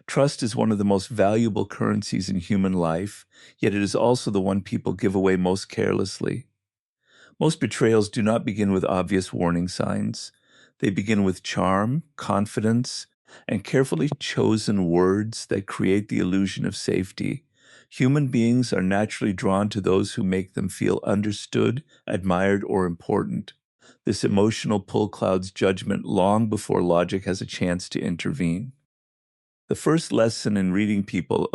Trust is one of the most valuable currencies in human life, yet it is also the one people give away most carelessly. Most betrayals do not begin with obvious warning signs. They begin with charm, confidence, and carefully chosen words that create the illusion of safety. Human beings are naturally drawn to those who make them feel understood, admired, or important. This emotional pull clouds judgment long before logic has a chance to intervene. The first lesson in reading people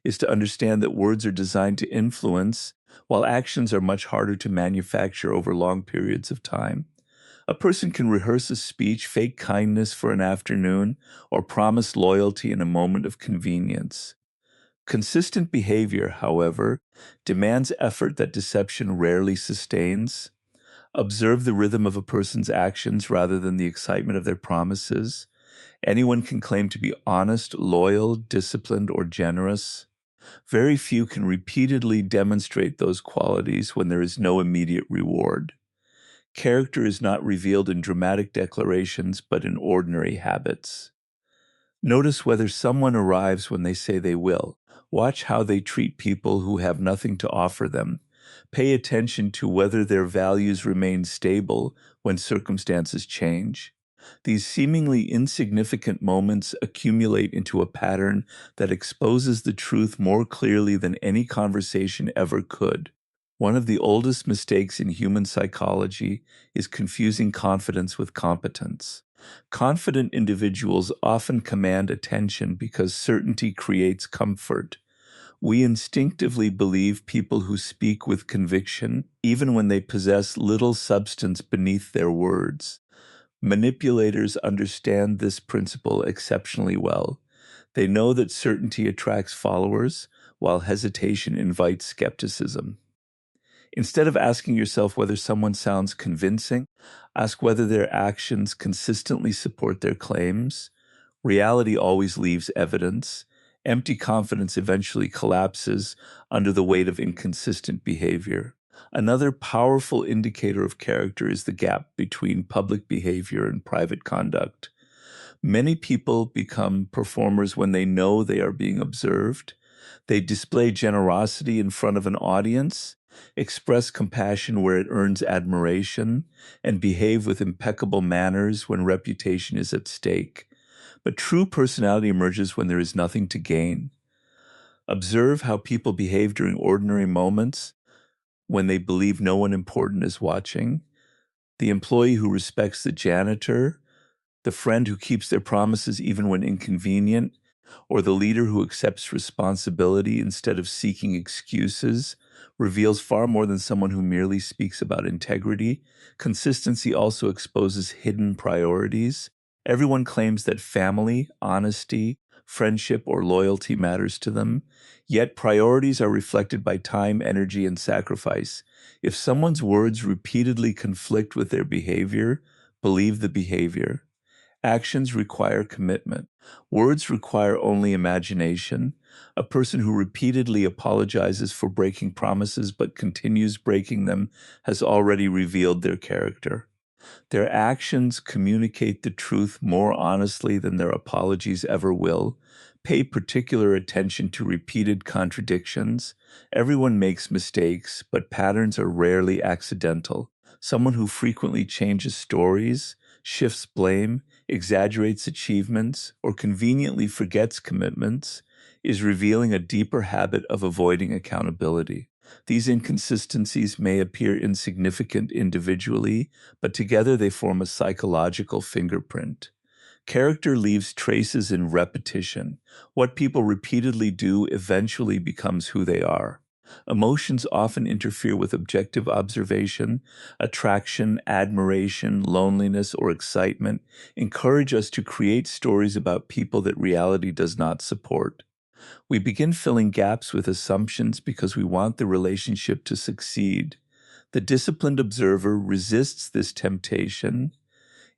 is to understand that words are designed to influence, while actions are much harder to manufacture over long periods of time. A person can rehearse a speech, fake kindness for an afternoon, or promise loyalty in a moment of convenience. Consistent behavior, however, demands effort that deception rarely sustains. Observe the rhythm of a person's actions rather than the excitement of their promises. Anyone can claim to be honest, loyal, disciplined, or generous. Very few can repeatedly demonstrate those qualities when there is no immediate reward. Character is not revealed in dramatic declarations, but in ordinary habits. Notice whether someone arrives when they say they will. Watch how they treat people who have nothing to offer them. Pay attention to whether their values remain stable when circumstances change. These seemingly insignificant moments accumulate into a pattern that exposes the truth more clearly than any conversation ever could. One of the oldest mistakes in human psychology is confusing confidence with competence. Confident individuals often command attention because certainty creates comfort. We instinctively believe people who speak with conviction, even when they possess little substance beneath their words. Manipulators understand this principle exceptionally well. They know that certainty attracts followers, while hesitation invites skepticism. Instead of asking yourself whether someone sounds convincing, ask whether their actions consistently support their claims. Reality always leaves evidence. Empty confidence eventually collapses under the weight of inconsistent behavior. Another powerful indicator of character is the gap between public behavior and private conduct. Many people become performers when they know they are being observed. They display generosity in front of an audience, express compassion where it earns admiration, and behave with impeccable manners when reputation is at stake. But true personality emerges when there is nothing to gain. Observe how people behave during ordinary moments when they believe no one important is watching. The employee who respects the janitor, the friend who keeps their promises even when inconvenient, or the leader who accepts responsibility instead of seeking excuses, reveals far more than someone who merely speaks about integrity. Consistency also exposes hidden priorities. Everyone claims that family, honesty, friendship, or loyalty matters to them, yet priorities are reflected by time, energy, and sacrifice. If someone's words repeatedly conflict with their behavior, believe the behavior. Actions require commitment. Words require only imagination. A person who repeatedly apologizes for breaking promises but continues breaking them has already revealed their character. Their actions communicate the truth more honestly than their apologies ever will. Pay particular attention to repeated contradictions. Everyone makes mistakes, but patterns are rarely accidental. Someone who frequently changes stories, shifts blame, exaggerates achievements, or conveniently forgets commitments is revealing a deeper habit of avoiding accountability. These inconsistencies may appear insignificant individually, but together they form a psychological fingerprint. Character leaves traces in repetition. What people repeatedly do eventually becomes who they are. Emotions often interfere with objective observation. Attraction, admiration, loneliness, or excitement encourage us to create stories about people that reality does not support. We begin filling gaps with assumptions because we want the relationship to succeed. The disciplined observer resists this temptation.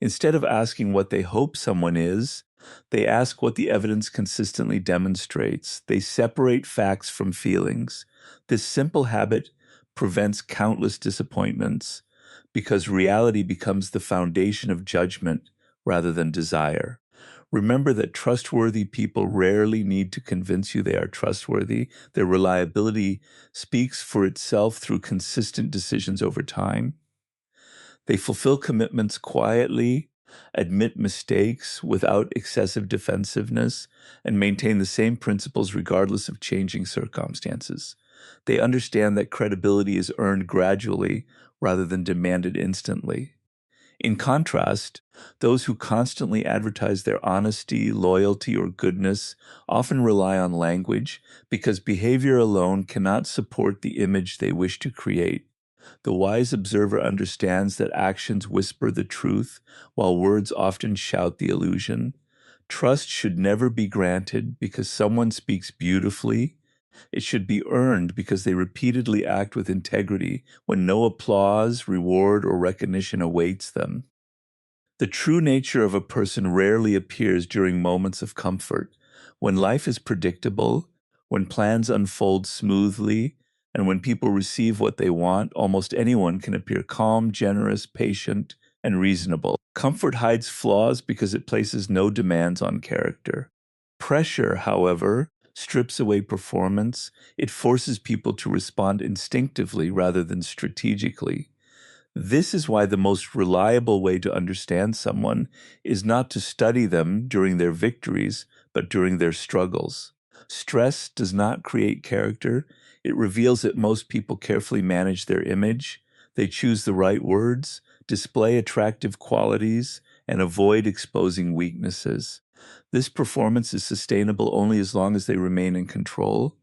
Instead of asking what they hope someone is, they ask what the evidence consistently demonstrates. They separate facts from feelings. This simple habit prevents countless disappointments because reality becomes the foundation of judgment rather than desire. Remember that trustworthy people rarely need to convince you they are trustworthy. Their reliability speaks for itself through consistent decisions over time. They fulfill commitments quietly, admit mistakes without excessive defensiveness, and maintain the same principles regardless of changing circumstances. They understand that credibility is earned gradually rather than demanded instantly. In contrast, those who constantly advertise their honesty, loyalty, or goodness often rely on language because behavior alone cannot support the image they wish to create. The wise observer understands that actions whisper the truth, while words often shout the illusion. Trust should never be granted because someone speaks beautifully. It should be earned because they repeatedly act with integrity when no applause, reward, or recognition awaits them. The true nature of a person rarely appears during moments of comfort. When life is predictable, when plans unfold smoothly, and when people receive what they want, almost anyone can appear calm, generous, patient, and reasonable. Comfort hides flaws because it places no demands on character. Pressure, however, strips away performance. It forces people to respond instinctively rather than strategically. This is why the most reliable way to understand someone is not to study them during their victories, but during their struggles. Stress does not create character. It reveals that most people carefully manage their image. They choose the right words, display attractive qualities, and avoid exposing weaknesses. This performance is sustainable only as long as they remain in control.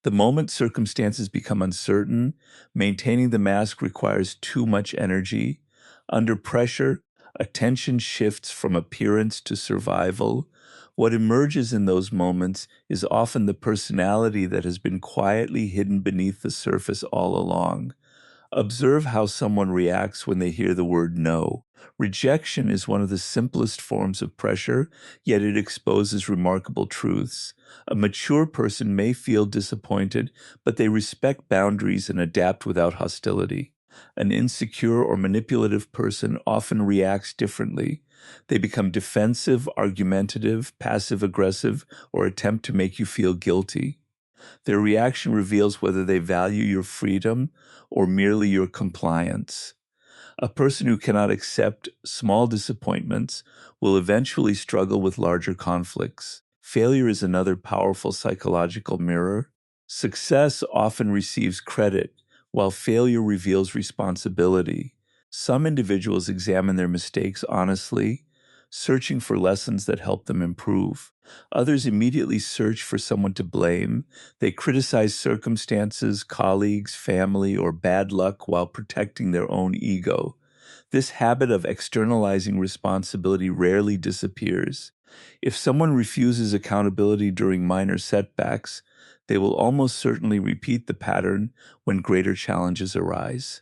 The moment circumstances become uncertain, maintaining the mask requires too much energy. Under pressure, attention shifts from appearance to survival. What emerges in those moments is often the personality that has been quietly hidden beneath the surface all along. Observe how someone reacts when they hear the word no. Rejection is one of the simplest forms of pressure, yet it exposes remarkable truths. A mature person may feel disappointed, but they respect boundaries and adapt without hostility. An insecure or manipulative person often reacts differently. They become defensive, argumentative, passive-aggressive, or attempt to make you feel guilty. Their reaction reveals whether they value your freedom or merely your compliance. A person who cannot accept small disappointments will eventually struggle with larger conflicts. Failure is another powerful psychological mirror. Success often receives credit, while failure reveals responsibility. Some individuals examine their mistakes honestly, searching for lessons that help them improve. Others immediately search for someone to blame. They criticize circumstances, colleagues, family, or bad luck while protecting their own ego. This habit of externalizing responsibility rarely disappears. If someone refuses accountability during minor setbacks, they will almost certainly repeat the pattern when greater challenges arise.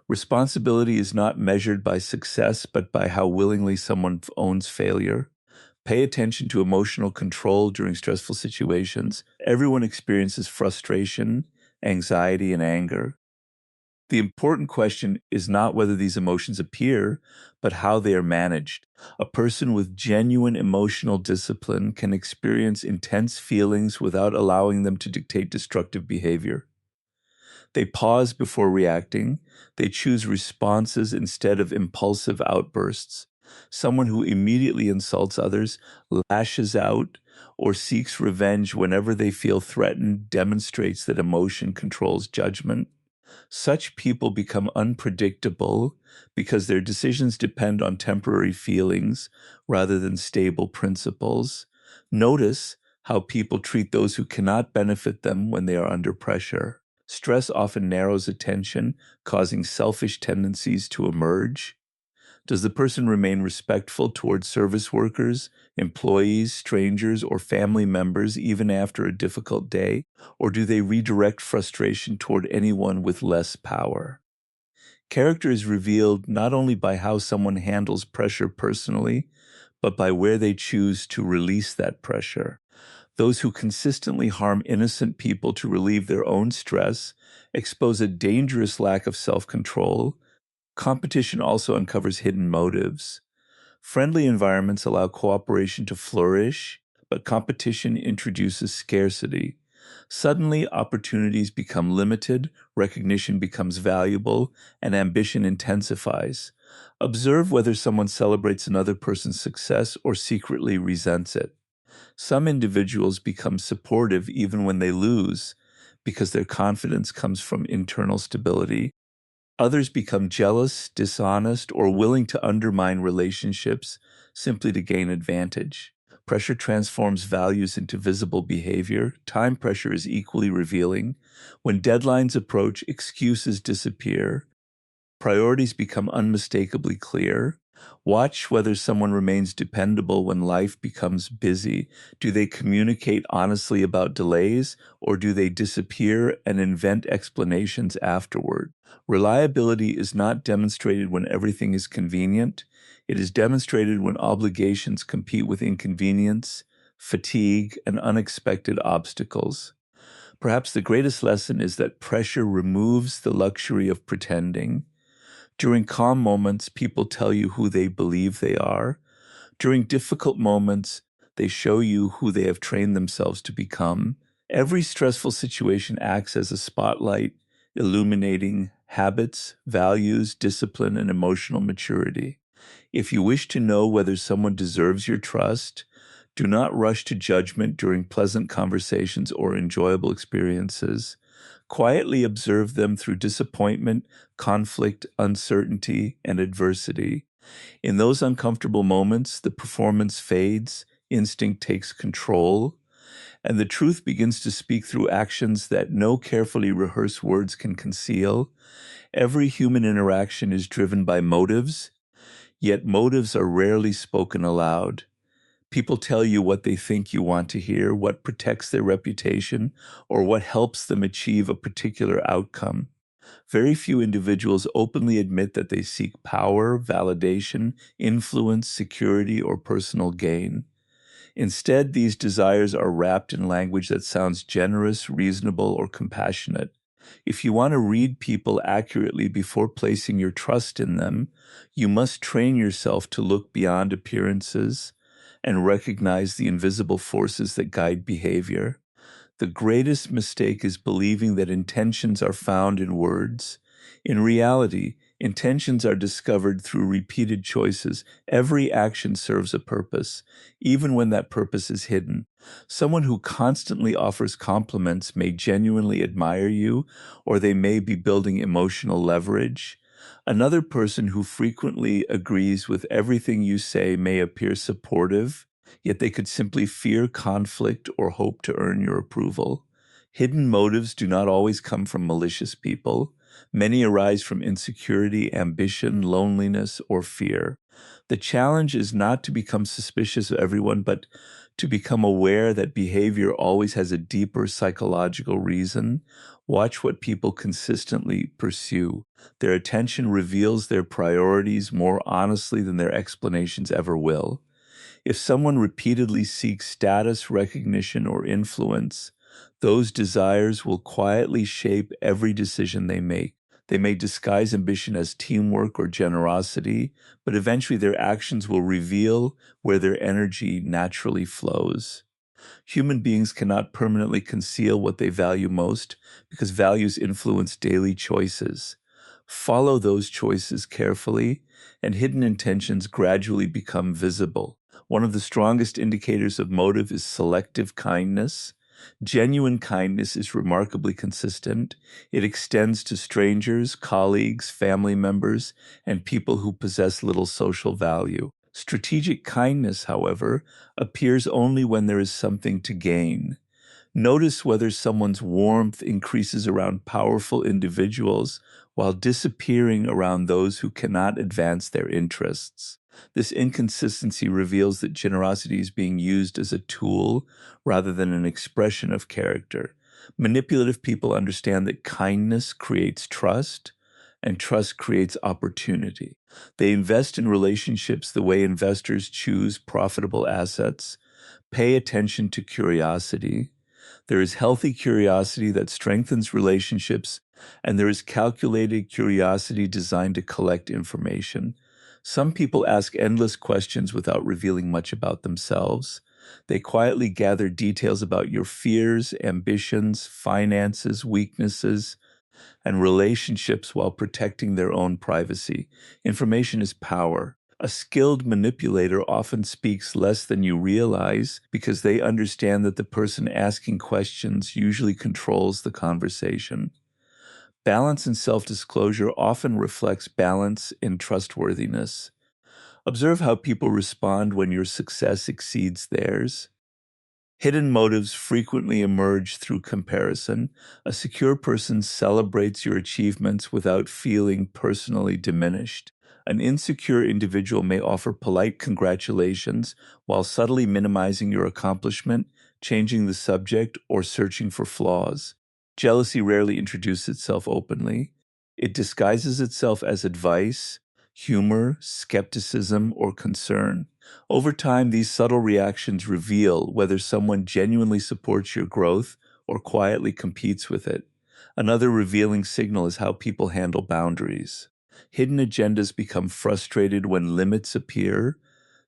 Responsibility is not measured by success, but by how willingly someone owns failure. Pay attention to emotional control during stressful situations. Everyone experiences frustration, anxiety, and anger. The important question is not whether these emotions appear, but how they are managed. A person with genuine emotional discipline can experience intense feelings without allowing them to dictate destructive behavior. They pause before reacting. They choose responses instead of impulsive outbursts. Someone who immediately insults others, lashes out, or seeks revenge whenever they feel threatened demonstrates that emotion controls judgment. Such people become unpredictable because their decisions depend on temporary feelings rather than stable principles. Notice how people treat those who cannot benefit them when they are under pressure. Stress often narrows attention, causing selfish tendencies to emerge. Does the person remain respectful toward service workers, employees, strangers, or family members even after a difficult day? Or do they redirect frustration toward anyone with less power? Character is revealed not only by how someone handles pressure personally, but by where they choose to release that pressure. Those who consistently harm innocent people to relieve their own stress expose a dangerous lack of self-control. Competition also uncovers hidden motives. Friendly environments allow cooperation to flourish, but competition introduces scarcity. Suddenly, opportunities become limited, recognition becomes valuable, and ambition intensifies. Observe whether someone celebrates another person's success or secretly resents it. Some individuals become supportive even when they lose because their confidence comes from internal stability. Others become jealous, dishonest, or willing to undermine relationships simply to gain advantage. Pressure transforms values into visible behavior. Time pressure is equally revealing. When deadlines approach, excuses disappear. Priorities become unmistakably clear. Watch whether someone remains dependable when life becomes busy. Do they communicate honestly about delays, or do they disappear and invent explanations afterward? Reliability is not demonstrated when everything is convenient. It is demonstrated when obligations compete with inconvenience, fatigue, and unexpected obstacles. Perhaps the greatest lesson is that pressure removes the luxury of pretending. During calm moments, people tell you who they believe they are. During difficult moments, they show you who they have trained themselves to become. Every stressful situation acts as a spotlight, illuminating habits, values, discipline, and emotional maturity. If you wish to know whether someone deserves your trust, do not rush to judgment during pleasant conversations or enjoyable experiences. Quietly observe them through disappointment, conflict, uncertainty, and adversity. In those uncomfortable moments, the performance fades, instinct takes control, and the truth begins to speak through actions that no carefully rehearsed words can conceal. Every human interaction is driven by motives, yet motives are rarely spoken aloud. People tell you what they think you want to hear, what protects their reputation, or what helps them achieve a particular outcome. Very few individuals openly admit that they seek power, validation, influence, security, or personal gain. Instead, these desires are wrapped in language that sounds generous, reasonable, or compassionate. If you want to read people accurately before placing your trust in them, you must train yourself to look beyond appearances and recognize the invisible forces that guide behavior. The greatest mistake is believing that intentions are found in words. In reality, intentions are discovered through repeated choices. Every action serves a purpose, even when that purpose is hidden. Someone who constantly offers compliments may genuinely admire you, or they may be building emotional leverage. Another person who frequently agrees with everything you say may appear supportive, yet they could simply fear conflict or hope to earn your approval. Hidden motives do not always come from malicious people. Many arise from insecurity, ambition, loneliness, or fear. The challenge is not to become suspicious of everyone, but to become aware that behavior always has a deeper psychological reason. Watch what people consistently pursue. Their attention reveals their priorities more honestly than their explanations ever will. If someone repeatedly seeks status, recognition, or influence, those desires will quietly shape every decision they make. They may disguise ambition as teamwork or generosity, but eventually their actions will reveal where their energy naturally flows. Human beings cannot permanently conceal what they value most because values influence daily choices. Follow those choices carefully, and hidden intentions gradually become visible. One of the strongest indicators of motive is selective kindness. Genuine kindness is remarkably consistent. It extends to strangers, colleagues, family members, and people who possess little social value. Strategic kindness, however, appears only when there is something to gain. Notice whether someone's warmth increases around powerful individuals while disappearing around those who cannot advance their interests. This inconsistency reveals that generosity is being used as a tool rather than an expression of character. Manipulative people understand that kindness creates trust, and trust creates opportunity. They invest in relationships the way investors choose profitable assets. Pay attention to curiosity. There is healthy curiosity that strengthens relationships, and there is calculated curiosity designed to collect information. Some people ask endless questions without revealing much about themselves. They quietly gather details about your fears, ambitions, finances, weaknesses, and relationships while protecting their own privacy. Information is power. A skilled manipulator often speaks less than you realize because they understand that the person asking questions usually controls the conversation. Balance and self-disclosure often reflects balance in trustworthiness. Observe how people respond when your success exceeds theirs. Hidden motives frequently emerge through comparison. A secure person celebrates your achievements without feeling personally diminished. An insecure individual may offer polite congratulations while subtly minimizing your accomplishment, changing the subject, or searching for flaws. Jealousy rarely introduces itself openly. It disguises itself as advice, humor, skepticism, or concern. Over time, these subtle reactions reveal whether someone genuinely supports your growth or quietly competes with it. Another revealing signal is how people handle boundaries. Hidden agendas become frustrated when limits appear.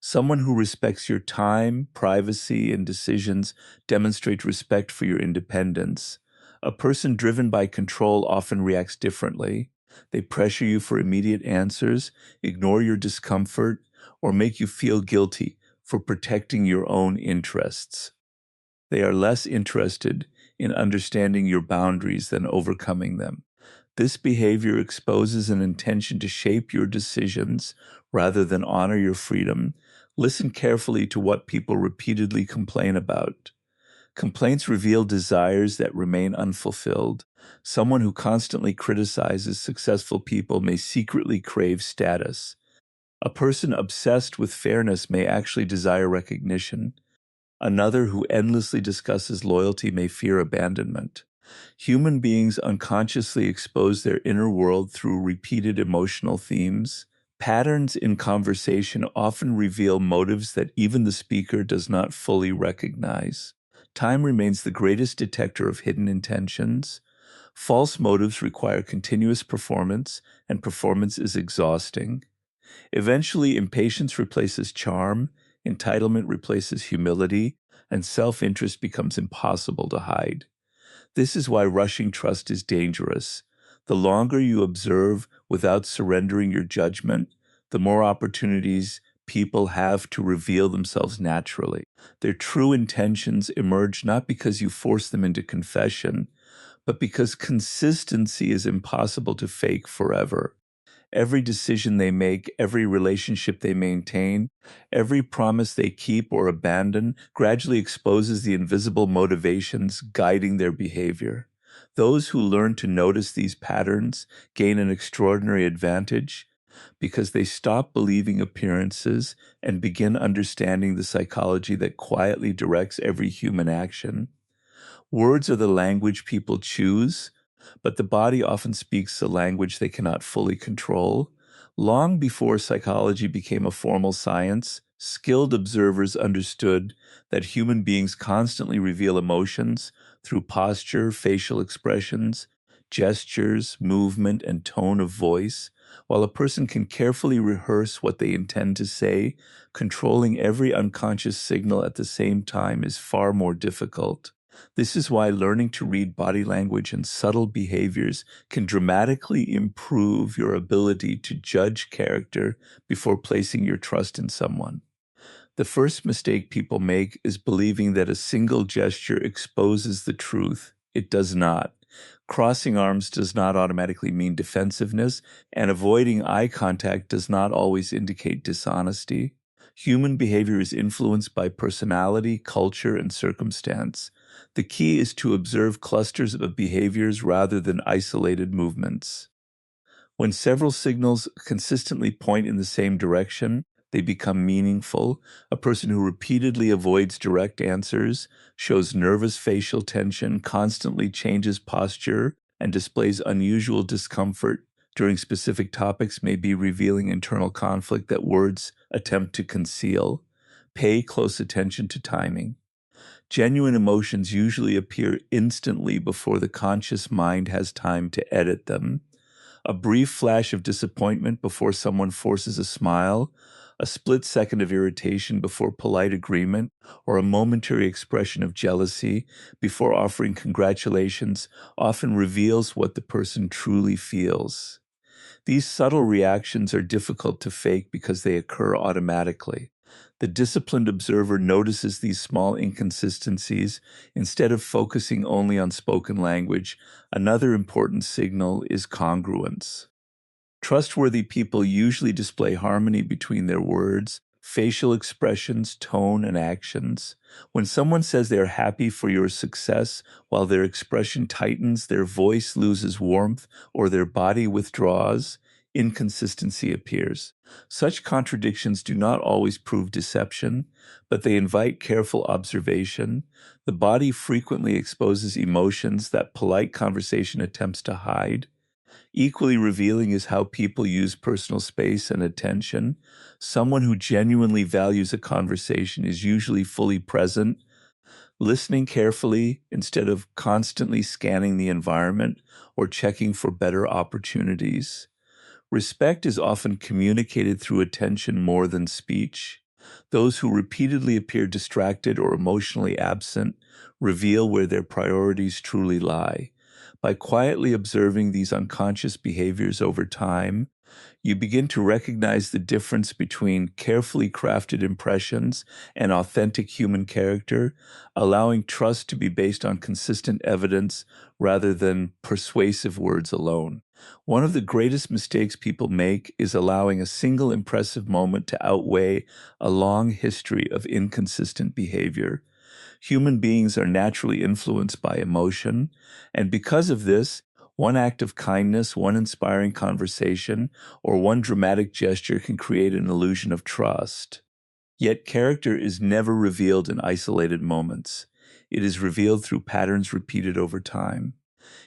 Someone who respects your time, privacy, and decisions demonstrates respect for your independence. A person driven by control often reacts differently. They pressure you for immediate answers, ignore your discomfort, or make you feel guilty for protecting your own interests. They are less interested in understanding your boundaries than overcoming them. This behavior exposes an intention to shape your decisions rather than honor your freedom. Listen carefully to what people repeatedly complain about. Complaints reveal desires that remain unfulfilled. Someone who constantly criticizes successful people may secretly crave status. A person obsessed with fairness may actually desire recognition. Another who endlessly discusses loyalty may fear abandonment. Human beings unconsciously expose their inner world through repeated emotional themes. Patterns in conversation often reveal motives that even the speaker does not fully recognize. Time remains the greatest detector of hidden intentions. False motives require continuous performance, and performance is exhausting. Eventually, impatience replaces charm, entitlement replaces humility, and self-interest becomes impossible to hide. This is why rushing trust is dangerous. The longer you observe without surrendering your judgment, the more opportunities people have to reveal themselves naturally. Their true intentions emerge not because you force them into confession, but because consistency is impossible to fake forever. Every decision they make, every relationship they maintain, every promise they keep or abandon gradually exposes the invisible motivations guiding their behavior. Those who learn to notice these patterns gain an extraordinary advantage because they stop believing appearances and begin understanding the psychology that quietly directs every human action. Words are the language people choose, but the body often speaks a language they cannot fully control. Long before psychology became a formal science, skilled observers understood that human beings constantly reveal emotions through posture, facial expressions, gestures, movement, and tone of voice. While a person can carefully rehearse what they intend to say, controlling every unconscious signal at the same time is far more difficult. This is why learning to read body language and subtle behaviors can dramatically improve your ability to judge character before placing your trust in someone. The first mistake people make is believing that a single gesture exposes the truth. It does not. Crossing arms does not automatically mean defensiveness, and avoiding eye contact does not always indicate dishonesty. Human behavior is influenced by personality, culture, and circumstance. The key is to observe clusters of behaviors rather than isolated movements. When several signals consistently point in the same direction, they become meaningful. A person who repeatedly avoids direct answers, shows nervous facial tension, constantly changes posture, and displays unusual discomfort during specific topics may be revealing internal conflict that words attempt to conceal. Pay close attention to timing. Genuine emotions usually appear instantly before the conscious mind has time to edit them. A brief flash of disappointment before someone forces a smile, a split second of irritation before polite agreement, or a momentary expression of jealousy before offering congratulations often reveals what the person truly feels. These subtle reactions are difficult to fake because they occur automatically. The disciplined observer notices these small inconsistencies instead of focusing only on spoken language. Another important signal is congruence. Trustworthy people usually display harmony between their words, facial expressions, tone, and actions. When someone says they are happy for your success, while their expression tightens, their voice loses warmth, or their body withdraws, inconsistency appears. Such contradictions do not always prove deception, but they invite careful observation. The body frequently exposes emotions that polite conversation attempts to hide. Equally revealing is how people use personal space and attention. Someone who genuinely values a conversation is usually fully present, listening carefully instead of constantly scanning the environment or checking for better opportunities. Respect is often communicated through attention more than speech. Those who repeatedly appear distracted or emotionally absent reveal where their priorities truly lie. By quietly observing these unconscious behaviors over time, you begin to recognize the difference between carefully crafted impressions and authentic human character, allowing trust to be based on consistent evidence rather than persuasive words alone. One of the greatest mistakes people make is allowing a single impressive moment to outweigh a long history of inconsistent behavior. Human beings are naturally influenced by emotion, and because of this, one act of kindness, one inspiring conversation, or one dramatic gesture can create an illusion of trust. Yet character is never revealed in isolated moments. It is revealed through patterns repeated over time.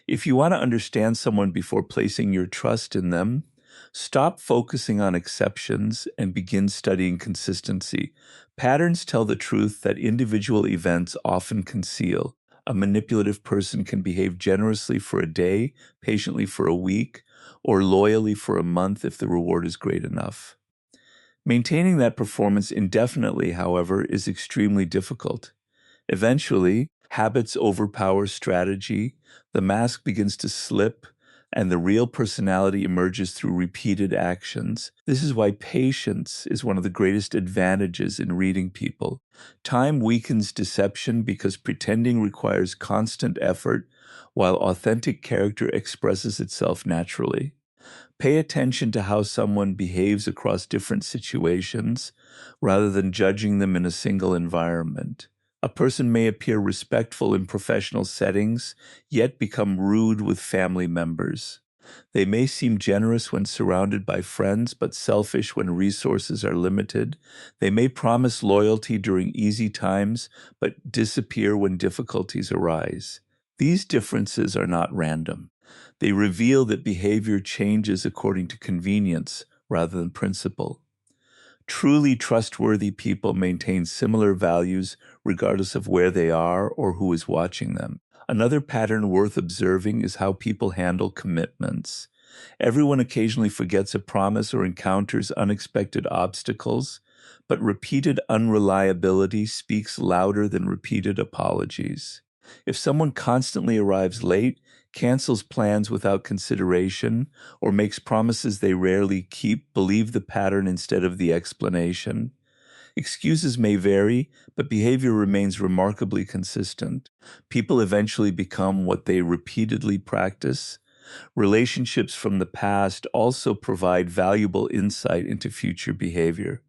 If you want to understand someone before placing your trust in them, stop focusing on exceptions and begin studying consistency. Patterns tell the truth that individual events often conceal. A manipulative person can behave generously for a day, patiently for a week, or loyally for a month if the reward is great enough. Maintaining that performance indefinitely, however, is extremely difficult. Eventually, habits overpower strategy, the mask begins to slip, and the real personality emerges through repeated actions. This is why patience is one of the greatest advantages in reading people. Time weakens deception because pretending requires constant effort, while authentic character expresses itself naturally. Pay attention to how someone behaves across different situations rather than judging them in a single environment. A person may appear respectful in professional settings, yet become rude with family members. They may seem generous when surrounded by friends, but selfish when resources are limited. They may promise loyalty during easy times, but disappear when difficulties arise. These differences are not random. They reveal that behavior changes according to convenience rather than principle. Truly trustworthy people maintain similar values regardless of where they are or who is watching them. Another pattern worth observing is how people handle commitments. Everyone occasionally forgets a promise or encounters unexpected obstacles, but repeated unreliability speaks louder than repeated apologies. If someone constantly arrives late, cancels plans without consideration, or makes promises they rarely keep, believe the pattern instead of the explanation. Excuses may vary, but behavior remains remarkably consistent. People eventually become what they repeatedly practice. Relationships from the past also provide valuable insight into future behavior.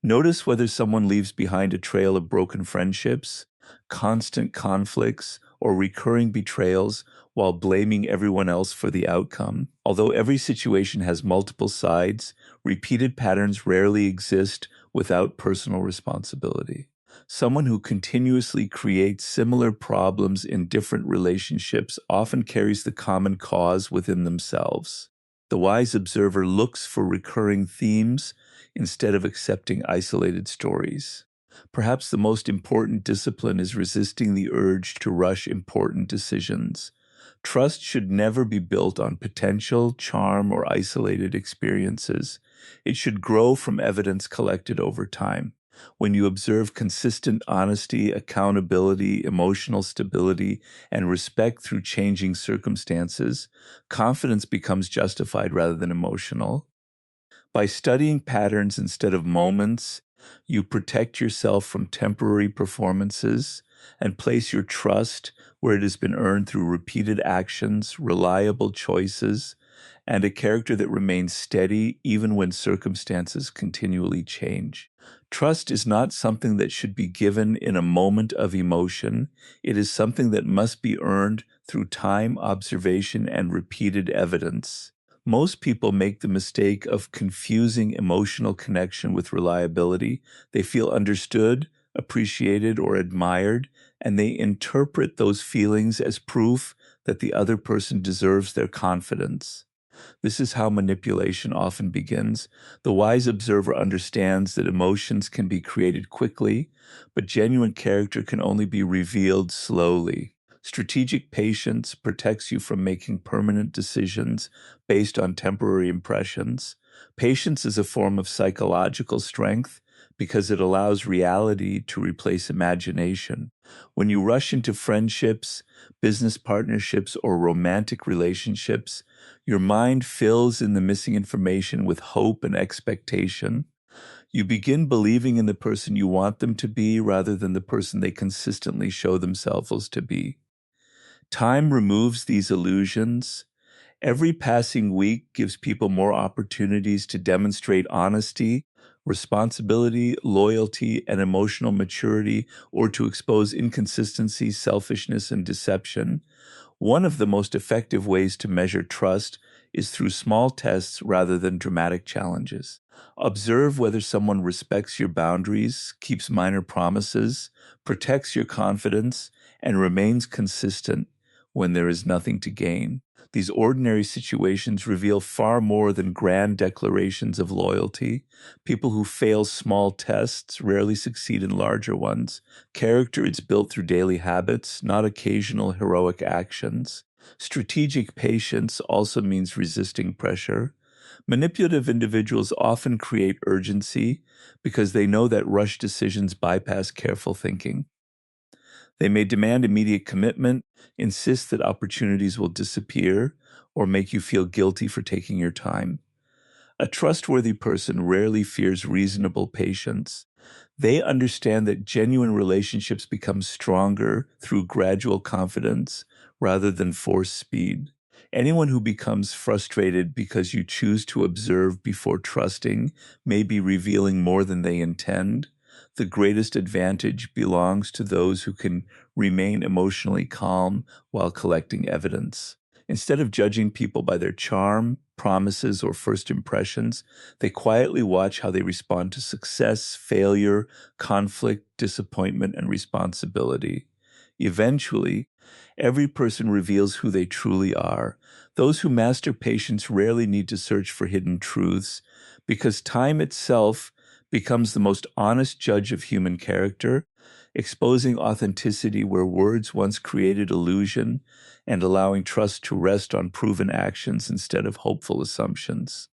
Notice whether someone leaves behind a trail of broken friendships, constant conflicts, or recurring betrayals while blaming everyone else for the outcome. Although every situation has multiple sides, repeated patterns rarely exist without personal responsibility. Someone who continuously creates similar problems in different relationships often carries the common cause within themselves. The wise observer looks for recurring themes instead of accepting isolated stories. Perhaps the most important discipline is resisting the urge to rush important decisions. Trust should never be built on potential, charm, or isolated experiences. It should grow from evidence collected over time. When you observe consistent honesty, accountability, emotional stability, and respect through changing circumstances, confidence becomes justified rather than emotional. By studying patterns instead of moments, you protect yourself from temporary performances and place your trust where it has been earned through repeated actions, reliable choices, and a character that remains steady even when circumstances continually change. Trust is not something that should be given in a moment of emotion. It is something that must be earned through time, observation, and repeated evidence. Most people make the mistake of confusing emotional connection with reliability. They feel understood, appreciated, or admired, and they interpret those feelings as proof that the other person deserves their confidence. This is how manipulation often begins. The wise observer understands that emotions can be created quickly, but genuine character can only be revealed slowly. Strategic patience protects you from making permanent decisions based on temporary impressions. Patience is a form of psychological strength because it allows reality to replace imagination. When you rush into friendships, business partnerships, or romantic relationships, your mind fills in the missing information with hope and expectation. You begin believing in the person you want them to be rather than the person they consistently show themselves to be. Time removes these illusions. Every passing week gives people more opportunities to demonstrate honesty, responsibility, loyalty, and emotional maturity, or to expose inconsistency, selfishness, and deception. One of the most effective ways to measure trust is through small tests rather than dramatic challenges. Observe whether someone respects your boundaries, keeps minor promises, protects your confidence, and remains consistent when there is nothing to gain. These ordinary situations reveal far more than grand declarations of loyalty. People who fail small tests rarely succeed in larger ones. Character is built through daily habits, not occasional heroic actions. Strategic patience also means resisting pressure. Manipulative individuals often create urgency because they know that rush decisions bypass careful thinking. They may demand immediate commitment, insist that opportunities will disappear, or make you feel guilty for taking your time. A trustworthy person rarely fears reasonable patience. They understand that genuine relationships become stronger through gradual confidence rather than forced speed. Anyone who becomes frustrated because you choose to observe before trusting may be revealing more than they intend. The greatest advantage belongs to those who can remain emotionally calm while collecting evidence. Instead of judging people by their charm, promises, or first impressions, they quietly watch how they respond to success, failure, conflict, disappointment, and responsibility. Eventually, every person reveals who they truly are. Those who master patience rarely need to search for hidden truths because time itself becomes the most honest judge of human character, exposing authenticity where words once created illusion and allowing trust to rest on proven actions instead of hopeful assumptions.